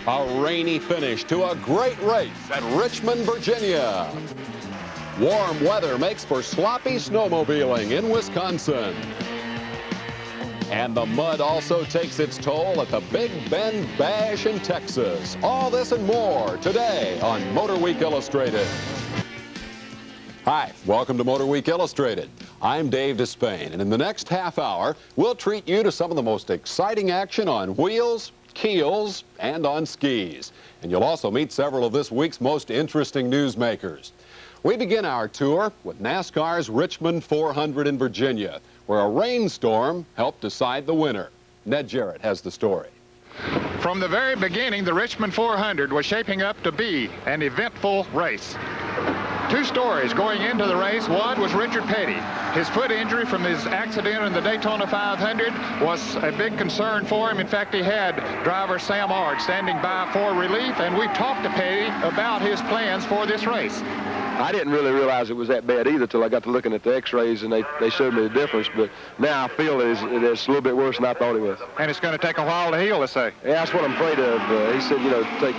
A rainy finish to a great race at Richmond, Virginia. Warm weather makes for sloppy snowmobiling in Wisconsin. And the mud also takes its toll at the Big Bend Bash in Texas. All this and more today on Motorweek Illustrated. Hi, welcome to Motorweek Illustrated. I'm Dave Despain, and in the next half hour, we'll treat you to some of the most exciting action on wheels, keels, and on skis. And you'll also meet several of this week's most interesting newsmakers. We begin our tour with NASCAR's Richmond 400 in Virginia, where a rainstorm helped decide the winner. Ned Jarrett has the story. From the very beginning, the Richmond 400 was shaping up to be an eventful race. Two stories going into the race. One was Richard Petty. His foot injury from his accident in the Daytona 500 was a big concern for him. In fact, he had driver Sam Ard standing by for relief, and we talked to Petty about his plans for this race. I didn't really realize it was that bad either till I got to looking at the x-rays and they showed me the difference, but now I feel it's a little bit worse than I thought it was. And it's going to take a while to heal, they say. Yeah, that's what I'm afraid of. He said, you know, it'd take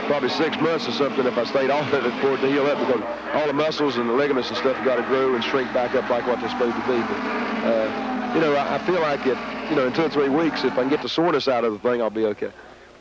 probably 6 months or something if I stayed off of it for it to heal up, because all the muscles and the ligaments and stuff have got to grow and shrink back up like what they're supposed to be. But, you know, I feel like in 2 or 3 weeks, if I can get the soreness out of the thing, I'll be okay.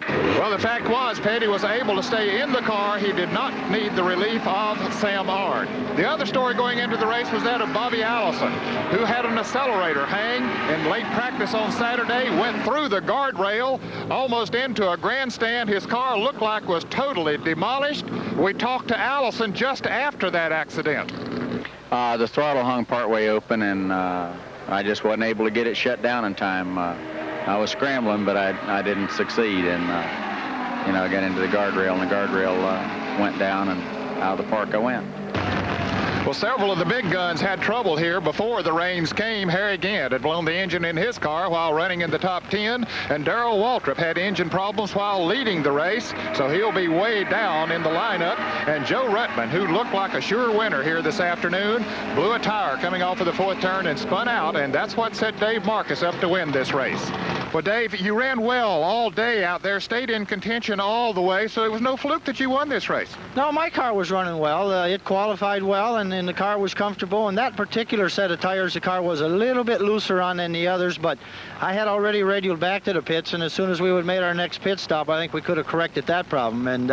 Well, the fact was, Petty was able to stay in the car. He did not need the relief of Sam Ard. The other story going into the race was that of Bobby Allison, who had an accelerator hang in late practice on Saturday, went through the guardrail, almost into a grandstand. His car looked like was totally demolished. We talked to Allison just after that accident. The throttle hung partway open, and I just wasn't able to get it shut down in time. I was scrambling, but I didn't succeed, and I got into the guardrail, and the guardrail went down, and out of the park I went. Well, several of the big guns had trouble here before the rains came. Harry Gant had blown the engine in his car while running in the top 10, and Darrell Waltrip had engine problems while leading the race, so he'll be way down in the lineup. And Joe Ruttman, who looked like a sure winner here this afternoon, blew a tire coming off of the 4th turn and spun out, and that's what set Dave Marcus up to win this race. Well, Dave, you ran well all day out there, stayed in contention all the way, so it was no fluke that you won this race. No, my car was running well. It qualified well, and the car was comfortable. And that particular set of tires, the car was a little bit looser on than the others, but I had already radioed back to the pits, and as soon as we would made our next pit stop, I think we could have corrected that problem. And,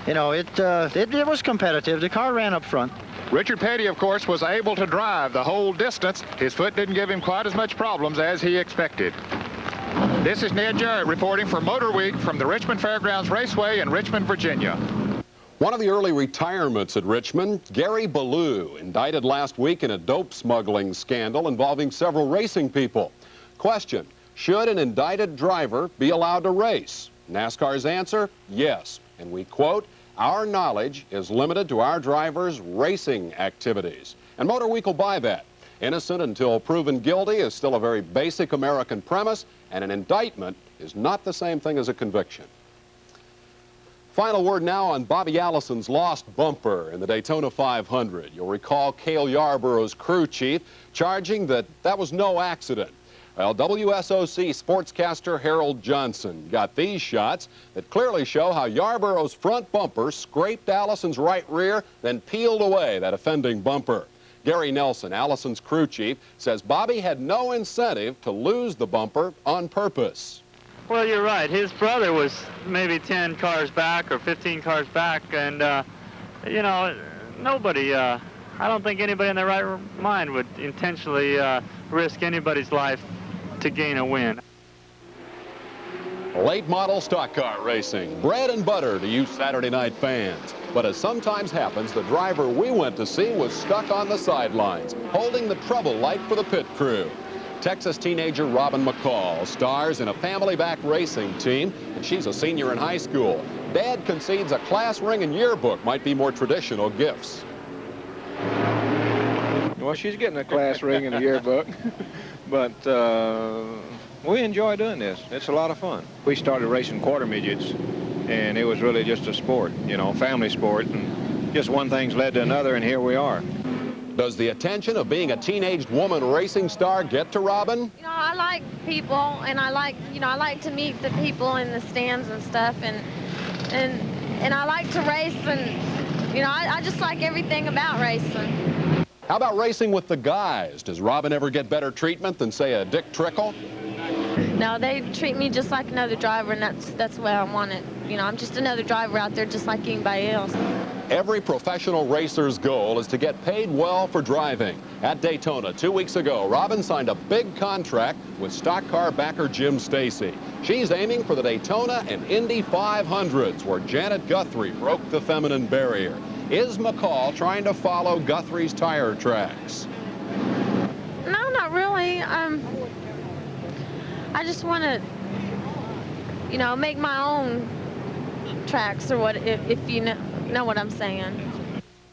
it was competitive. The car ran up front. Richard Petty, of course, was able to drive the whole distance. His foot didn't give him quite as much problems as he expected. This is Ned Jarrett reporting for Motorweek from the Richmond Fairgrounds Raceway in Richmond, Virginia. One of the early retirements at Richmond, Gary Ballou, indicted last week in a dope smuggling scandal involving several racing people. Question: should an indicted driver be allowed to race? NASCAR's answer: yes. And we quote, "Our knowledge is limited to our drivers' racing activities." And Motorweek will buy that. Innocent until proven guilty is still a very basic American premise, and an indictment is not the same thing as a conviction. Final word now on Bobby Allison's lost bumper in the Daytona 500. You'll recall Cale Yarborough's crew chief charging that was no accident. Well, WSOC sportscaster Harold Johnson got these shots that clearly show how Yarborough's front bumper scraped Allison's right rear, then peeled away that offending bumper. Gary Nelson, Allison's crew chief, says Bobby had no incentive to lose the bumper on purpose. Well, you're right. His brother was maybe 10 cars back or 15 cars back, and, nobody, I don't think anybody in their right mind would intentionally risk anybody's life to gain a win. Late model stock car racing, bread and butter to you Saturday night fans. But as sometimes happens, the driver we went to see was stuck on the sidelines, holding the trouble light for the pit crew. Texas teenager Robin McCall stars in a family-backed racing team, and she's a senior in high school. Dad concedes a class ring and yearbook might be more traditional gifts. Well, she's getting a class ring and a yearbook, but we enjoy doing this. It's a lot of fun. We started racing quarter midgets, and it was really just a sport, family sport, and just one thing's led to another, and here we are. Does the attention of being a teenaged woman racing star get to Robin? I like people, and I like to meet the people in the stands and stuff, and and I like to race, and, you know, I just like everything about racing. How about racing with the guys? Does Robin ever get better treatment than, say, a Dick Trickle? No, they treat me just like another driver, and that's the way I want it. You know, I'm just another driver out there just like anybody else. Every professional racer's goal is to get paid well for driving. At Daytona 2 weeks ago, Robin signed a big contract with stock car backer Jim Stacy. She's aiming for the Daytona and Indy 500s, where Janet Guthrie broke the feminine barrier. Is McCall trying to follow Guthrie's tire tracks? No, not really. I just want to, you know, make my own tracks, or what, if you know what I'm saying.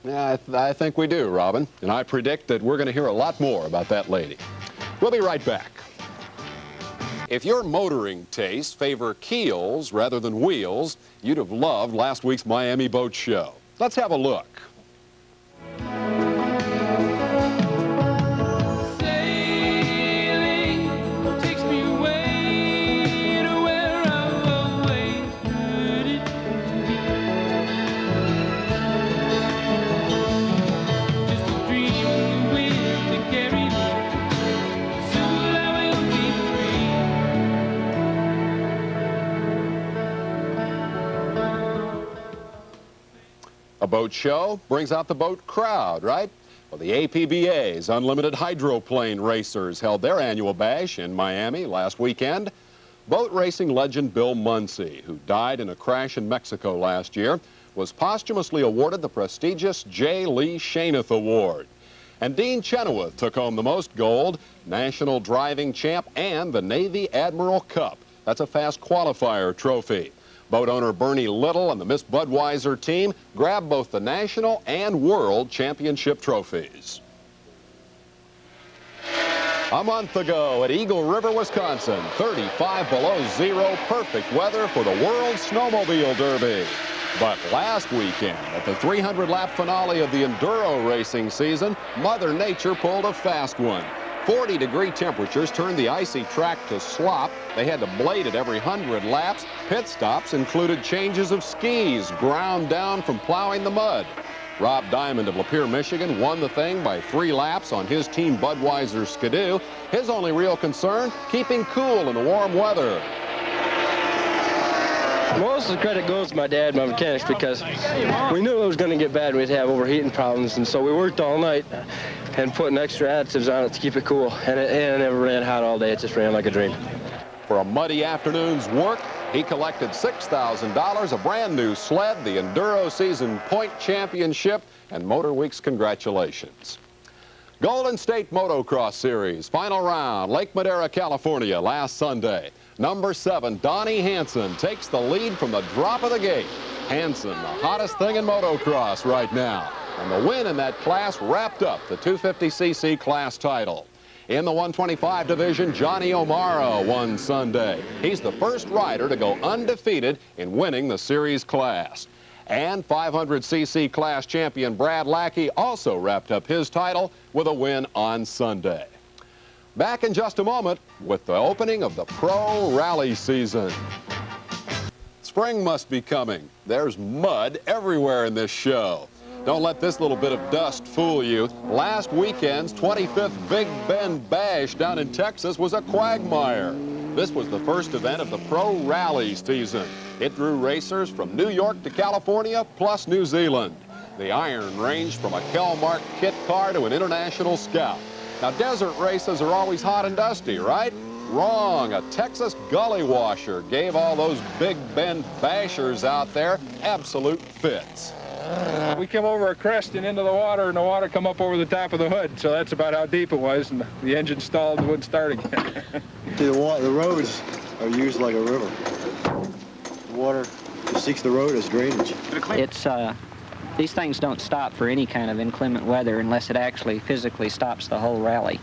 Yeah, I think we do, Robin. And I predict that we're going to hear a lot more about that lady. We'll be right back. If your motoring tastes favor keels rather than wheels, you'd have loved last week's Miami Boat Show. Let's have a look. A boat show brings out the boat crowd, right? Well, the APBA's Unlimited Hydroplane Racers held their annual bash in Miami last weekend. Boat racing legend Bill Munsey, who died in a crash in Mexico last year, was posthumously awarded the prestigious J. Lee Shanath Award. And Dean Chenoweth took home the most gold, National Driving Champ, and the Navy Admiral Cup. That's a fast qualifier trophy. Boat owner Bernie Little and the Miss Budweiser team grabbed both the national and world championship trophies. A month ago at Eagle River, Wisconsin, 35 below zero, perfect weather for the World Snowmobile Derby. But last weekend, at the 300-lap finale of the enduro racing season, Mother Nature pulled a fast one. 40-degree temperatures turned the icy track to slop. They had to blade it every 100 laps. Pit stops included changes of skis ground down from plowing the mud. Rob Diamond of Lapeer, Michigan won the thing by 3 laps on his Team Budweiser Skidoo. His only real concern, keeping cool in the warm weather. Most of the credit goes to my dad and my mechanics, because we knew it was going to get bad. We'd have overheating problems, and so we worked all night and putting extra additives on it to keep it cool. And it never ran hot all day. It just ran like a dream. For a muddy afternoon's work, he collected $6,000, a brand new sled, the Enduro Season Point Championship, and Motorweek's congratulations. Golden State Motocross Series, final round, Lake Madera, California, last Sunday. Number 7, Donnie Hansen, takes the lead from the drop of the gate. Hansen, the hottest thing in motocross right now. And the win in that class wrapped up the 250cc class title. In the 125 division, Johnny O'Mara won Sunday. He's the first rider to go undefeated in winning the series class. And 500cc class champion Brad Lackey also wrapped up his title with a win on Sunday. Back in just a moment with the opening of the pro rally season. Spring must be coming. There's mud everywhere in this show. Don't let this little bit of dust fool you. Last weekend's 25th Big Bend Bash down in Texas was a quagmire. This was the first event of the pro rally season. It drew racers from New York to California, plus New Zealand. The iron ranged from a Kelmark kit car to an International Scout. Now, desert races are always hot and dusty, right? Wrong. A Texas gully washer gave all those Big Bend bashers out there absolute fits. We came over a crest and into the water, and the water come up over the top of the hood, so that's about how deep it was, and the engine stalled and wouldn't start again. The roads are used like a river. The water seeks the road as drainage. It's these things don't stop for any kind of inclement weather unless it actually physically stops the whole rally.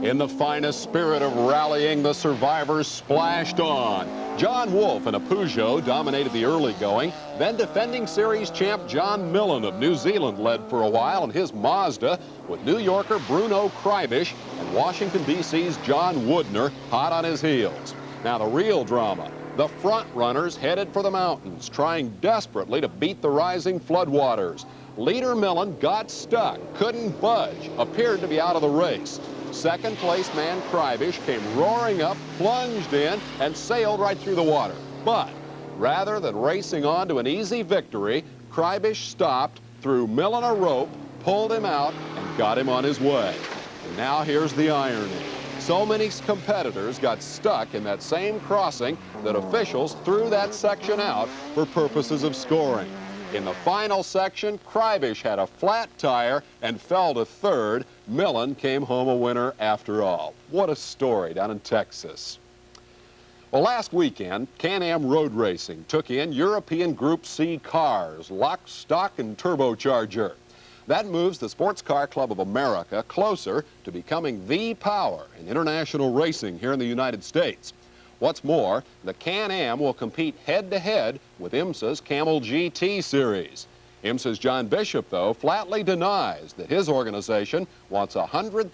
In the finest spirit of rallying, the survivors splashed on. John Wolfe in a Peugeot dominated the early going. Then defending series champ John Millen of New Zealand led for a while in his Mazda, with New Yorker Bruno Kreibisch and Washington, D.C.'s John Woodner hot on his heels. Now the real drama The front runners headed for the mountains, trying desperately to beat the rising floodwaters. Leader Millen got stuck, couldn't budge, appeared to be out of the race. Second place man Krybisch came roaring up, plunged in, and sailed right through the water. But rather than racing on to an easy victory, Krybisch stopped, threw Millen a rope, pulled him out, and got him on his way. And now here's the irony. So many competitors got stuck in that same crossing that officials threw that section out for purposes of scoring. In the final section, Krybisch had a flat tire and fell to third. Millen came home a winner after all. What a story down in Texas. Well, last weekend, Can-Am Road Racing took in European Group C cars, lock, stock, and turbocharger. That moves the Sports Car Club of America closer to becoming the power in international racing here in the United States. What's more, the Can-Am will compete head-to-head with IMSA's Camel GT Series. IMSA's John Bishop, though, flatly denies that his organization wants a $100,000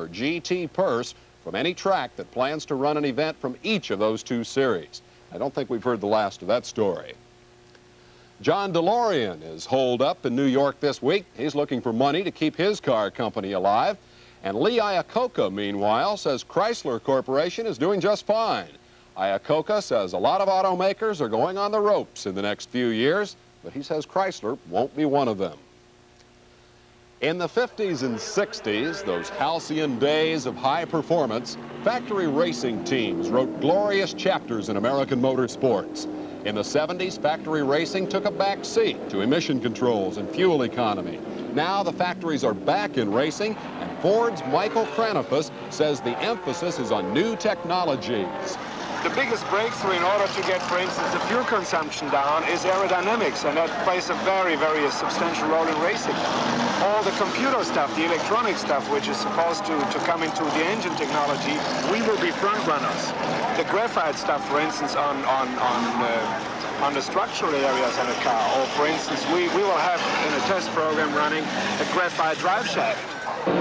GT purse from any track that plans to run an event from each of those two series. I don't think we've heard the last of that story. John DeLorean is holed up in New York this week. He's looking for money to keep his car company alive. And Lee Iacocca, meanwhile, says Chrysler Corporation is doing just fine. Iacocca says a lot of automakers are going on the ropes in the next few years, but he says Chrysler won't be one of them. In the 50s and 60s, those halcyon days of high performance, factory racing teams wrote glorious chapters in American motorsports. In the 70s, factory racing took a back seat to emission controls and fuel economy. Now the factories are back in racing, and Ford's Michael Kranofus says the emphasis is on new technologies. The biggest breakthrough in order to get, for instance, the fuel consumption down is aerodynamics, and that plays a very, very substantial role in racing. All the computer stuff, the electronic stuff, which is supposed to come into the engine technology, we will be front runners. The graphite stuff, for instance, on the structural areas on a car, or for instance, we will have in a test program running a graphite drive shaft.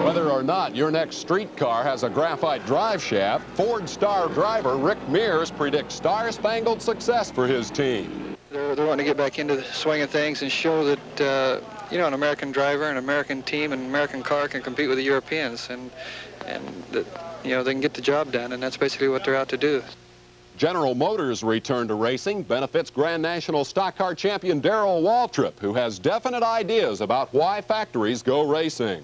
Whether or not your next street car has a graphite drive shaft, Ford star driver Rick Mears predicts star-spangled success for his team. They're wanting to get back into the swing of things and show that, you know, an American driver, an American team, an American car can compete with the Europeans, and that, you know, they can get the job done, and that's basically what they're out to do. General Motors' return to racing benefits Grand National stock car champion Darrell Waltrip, who has definite ideas about why factories go racing.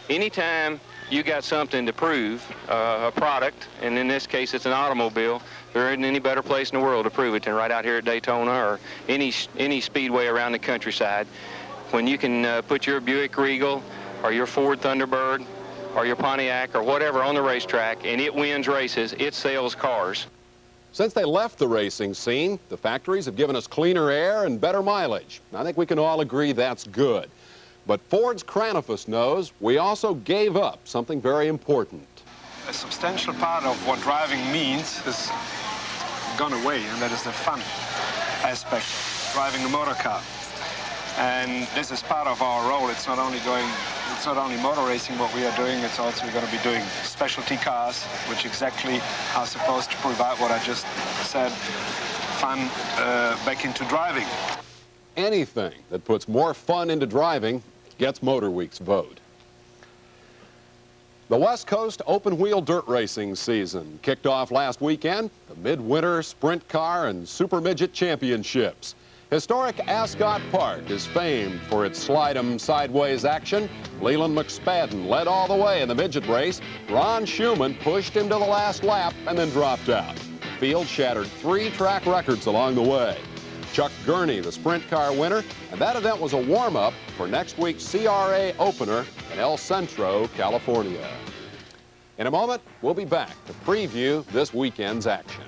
Anytime you got something to prove, a product, and in this case it's an automobile, there isn't any better place in the world to prove it than right out here at Daytona or any speedway around the countryside. When you can put your Buick Regal or your Ford Thunderbird or your Pontiac or whatever on the racetrack and it wins races, it sells cars. Since they left the racing scene, the factories have given us cleaner air and better mileage. I think we can all agree that's good. But Ford's Kranofus knows we also gave up something very important. A substantial part of what driving means is gone away, and that is the fun aspect of driving a motor car. And this is part of our role. It's not only motor racing what we are doing, it's also going to be doing specialty cars, which exactly are supposed to provide what I just said, fun back into driving. Anything that puts more fun into driving gets Motorweek's vote. The West Coast open-wheel dirt racing season kicked off last weekend, the midwinter sprint car and super midget championships. Historic Ascot Park is famed for its slide-'em sideways action. Leland McSpadden led all the way in the midget race. Ron Schumann pushed him to the last lap and then dropped out. The field shattered 3 track records along the way. Chuck Gurney, the sprint car winner, and that event was a warm-up for next week's CRA opener in El Centro, California. In a moment, we'll be back to preview this weekend's action.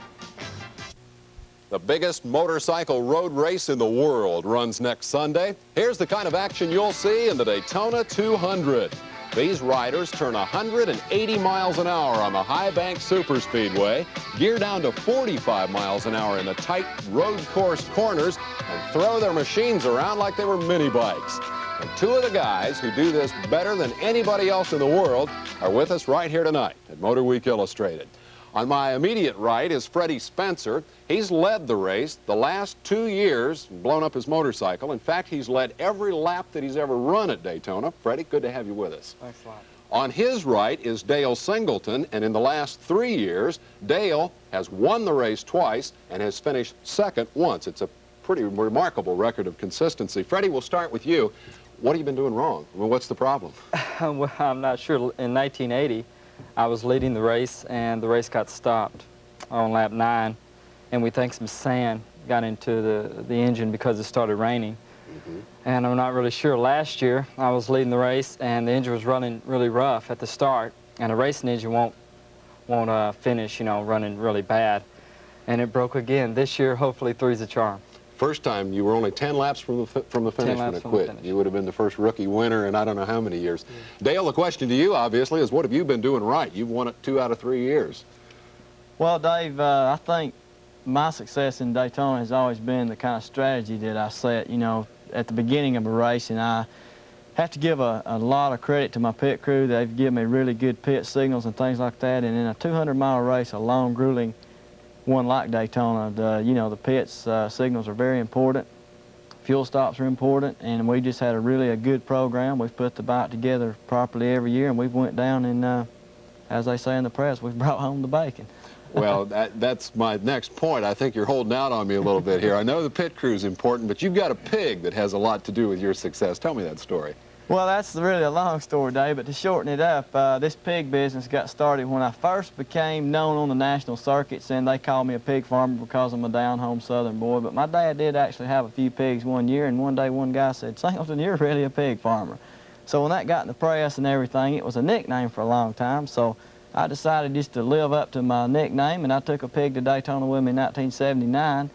The biggest motorcycle road race in the world runs next Sunday. Here's the kind of action you'll see in the Daytona 200. These riders turn 180 miles an hour on the High Bank Superspeedway, gear down to 45 miles an hour in the tight road course corners, and throw their machines around like they were mini bikes. And 2 of the guys who do this better than anybody else in the world are with us right here tonight at Motorweek Illustrated. On my immediate right is Freddie Spencer. He's led the race the last 2 years, blown up his motorcycle. In fact, he's led every lap that he's ever run at Daytona. Freddie, good to have you with us. Thanks a lot. On his right is Dale Singleton, and in the last 3 years, Dale has won the race twice and has finished second once. It's a pretty remarkable record of consistency. Freddie, we'll start with you. What have you been doing wrong? I mean, what's the problem? Well, I'm not sure. In 1980, I was leading the race, and the race got stopped on lap 9, and we think some sand got into the engine because it started raining. And I'm not really sure. Last year, I was leading the race, and the engine was running really rough at the start, and a racing engine won't finish, you know, running really bad. And it broke again. This year, hopefully, 3's a charm. First time, you were only 10 laps from the finish when it quit. You would have been the first rookie winner in I don't know how many years. Yeah. Dale, the question to you, obviously, is what have you been doing right? You've won it 2 out of 3 years. Well, Dave, I think my success in Daytona has always been the kind of strategy that I set, you know, at the beginning of a race, and I have to give a lot of credit to my pit crew. They've given me really good pit signals and things like that, and in a 200-mile race, a long, grueling one like Daytona, the pits signals are very important. Fuel stops are important, and we just had a good program. We've put the bike together properly every year, and we've went down and, as they say in the press, we've brought home the bacon. Well, that's my next point. I think you're holding out on me a little bit here. I know the pit crew is important, but you've got a pig that has a lot to do with your success. Tell me that story. Well, that's really a long story, Dave, but to shorten it up, this pig business got started when I first became known on the national circuits, and they called me a pig farmer because I'm a down-home southern boy. But my dad did actually have a few pigs one year, and one day one guy said, "Singleton, you're really a pig farmer." So when that got in the press and everything, it was a nickname for a long time. So I decided just to live up to my nickname, and I took a pig to Daytona with me in 1979.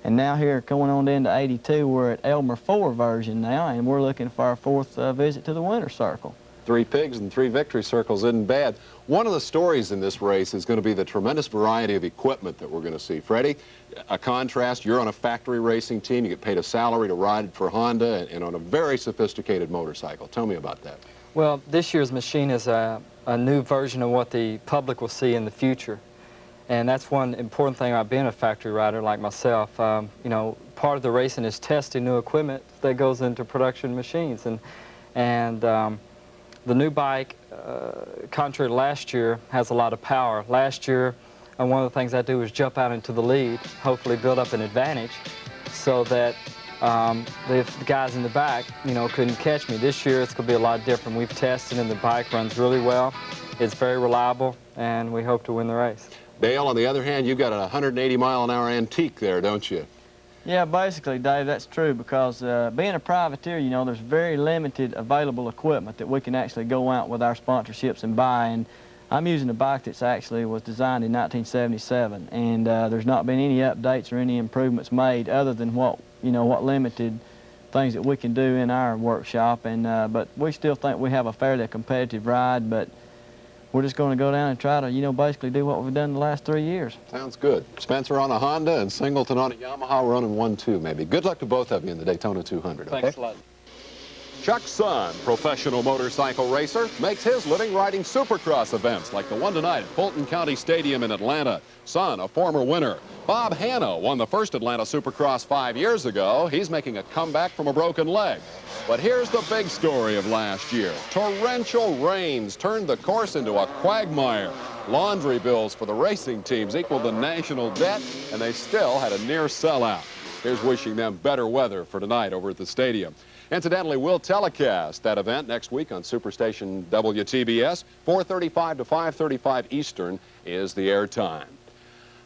And now here, going on into 82, we're at Elmer 4 version now, and we're looking for our 4th visit to the winner's circle. 3 pigs and 3 victory circles isn't bad. One of the stories in this race is going to be the tremendous variety of equipment that we're going to see. Freddie, a contrast, you're on a factory racing team, you get paid a salary to ride for Honda and on a very sophisticated motorcycle. Tell me about that. Well, this year's machine is a new version of what the public will see in the future. And that's one important thing about being a factory rider like myself. You know, part of the racing is testing new equipment that goes into production machines. And the new bike, contrary to last year, has a lot of power. Last year, one of the things I do is jump out into the lead, hopefully build up an advantage so that the guys in the back, you know, couldn't catch me. This year, it's going to be a lot different. We've tested, and the bike runs really well. It's very reliable, and we hope to win the race. Dale, on the other hand, you've got a 180-mile-an-hour antique there, don't you? Yeah, basically, Dave, that's true, because being a privateer, you know, there's very limited available equipment that we can actually go out with our sponsorships and buy. And I'm using a bike that's actually was designed in 1977, and there's not been any updates or any improvements made other than what limited things that we can do in our workshop. And but we still think we have a fairly competitive ride, but we're just going to go down and try to, you know, basically do what we've done the last 3 years. Sounds good. Spencer on a Honda and Singleton on a Yamaha, running 1-2 maybe. Good luck to both of you in the Daytona 200. Okay? Thanks a lot. Chuck's son, professional motorcycle racer, makes his living riding supercross events like the one tonight at Fulton County Stadium in Atlanta. Son, a former winner. Bob Hanna won the first Atlanta Supercross 5 years ago. He's making a comeback from a broken leg. But here's the big story of last year. Torrential rains turned the course into a quagmire. Laundry bills for the racing teams equaled the national debt, and they still had a near sellout. Here's wishing them better weather for tonight over at the stadium. Incidentally, we'll telecast that event next week on Superstation WTBS. 4:35 to 5:35 Eastern is the air time.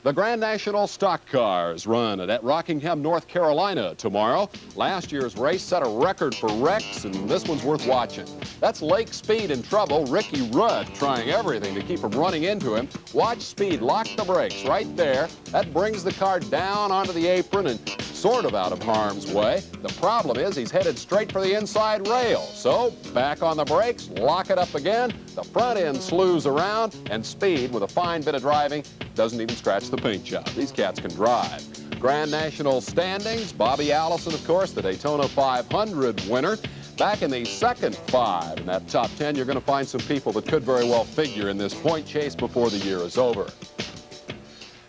The Grand National Stock Cars run at Rockingham, North Carolina tomorrow. Last year's race set a record for wrecks, and this one's worth watching. That's Lake Speed in trouble. Ricky Rudd trying everything to keep him running into him. Watch Speed lock the brakes right there. That brings the car down onto the apron and sort of out of harm's way. The problem is he's headed straight for the inside rail. So back on the brakes, lock it up again. The front end slews around, and Speed, with a fine bit of driving, doesn't even scratch the paint job. These cats can drive. Grand National standings, Bobby Allison, of course, the Daytona 500 winner. Back in the second 5 in that top 10, you're going to find some people that could very well figure in this point chase before the year is over.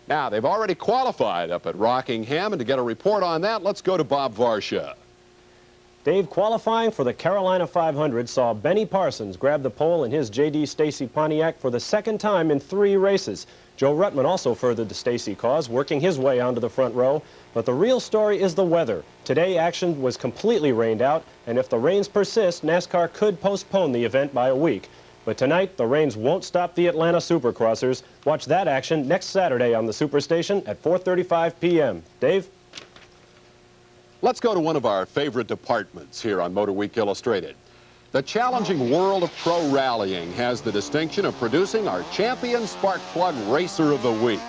Now, they've already qualified up at Rockingham, and to get a report on that, let's go to Bob Varsha. Dave, qualifying for the Carolina 500 saw Benny Parsons grab the pole in his J.D. Stacy Pontiac for the second time in 3 races. Joe Ruttman also furthered the Stacy cause, working his way onto the front row. But the real story is the weather. Today, action was completely rained out, and if the rains persist, NASCAR could postpone the event by a week. But tonight, the rains won't stop the Atlanta Supercrossers. Watch that action next Saturday on the Superstation at 4:35 p.m. Dave? Let's go to one of our favorite departments here on Motorweek Illustrated. The challenging world of pro rallying has the distinction of producing our champion spark plug racer of the week.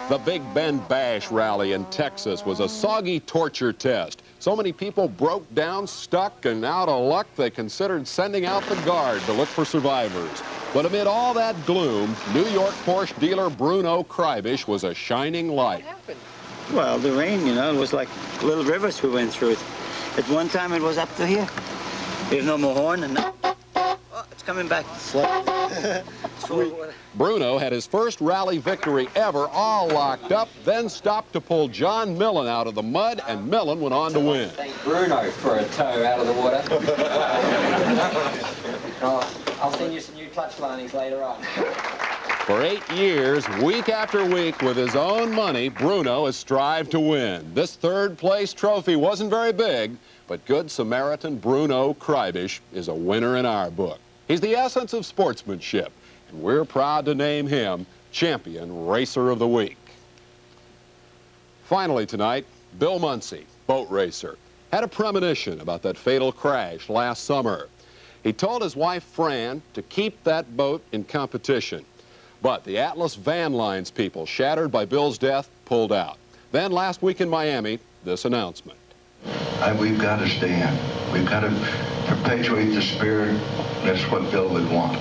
The Big Bend Bash rally in Texas was a soggy torture test. So many people broke down, stuck, and out of luck, they considered sending out the guard to look for survivors. But amid all that gloom, New York Porsche dealer Bruno Krybisch was a shining light. Well, the rain, you know, it was like little rivers we went through. At one time, it was up to here. There's no more horn, and oh, it's coming back. Bruno had his first rally victory ever, all locked up, then stopped to pull John Millen out of the mud, and Millen went on to win. Thank Bruno for a tow out of the water. I'll send you some new clutch linings later on. For 8 years, week after week, with his own money, Bruno has strived to win. This third-place trophy wasn't very big, but good Samaritan Bruno Krybisch is a winner in our book. He's the essence of sportsmanship, and we're proud to name him Champion Racer of the Week. Finally tonight, Bill Muncy, boat racer, had a premonition about that fatal crash last summer. He told his wife, Fran, to keep that boat in competition. But the Atlas Van Lines people, shattered by Bill's death, pulled out. Then last week in Miami, this announcement. We've got to stay in. We've got to perpetuate the spirit. That's what Bill would want.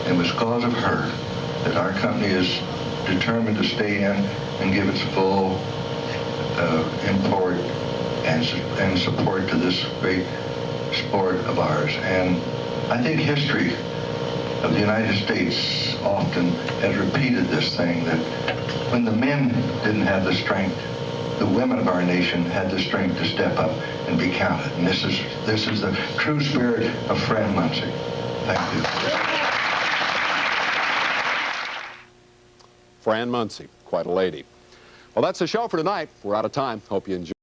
It was because of her that our company is determined to stay in and give its full import and support to this great sport of ours. And I think history of the United States often has repeated this thing, that when the men didn't have the strength, the women of our nation had the strength to step up and be counted. And this is the true spirit of Fran Muncy. Thank you. Fran Muncy, quite a lady. Well, that's the show for tonight. We're out of time. Hope you enjoyed.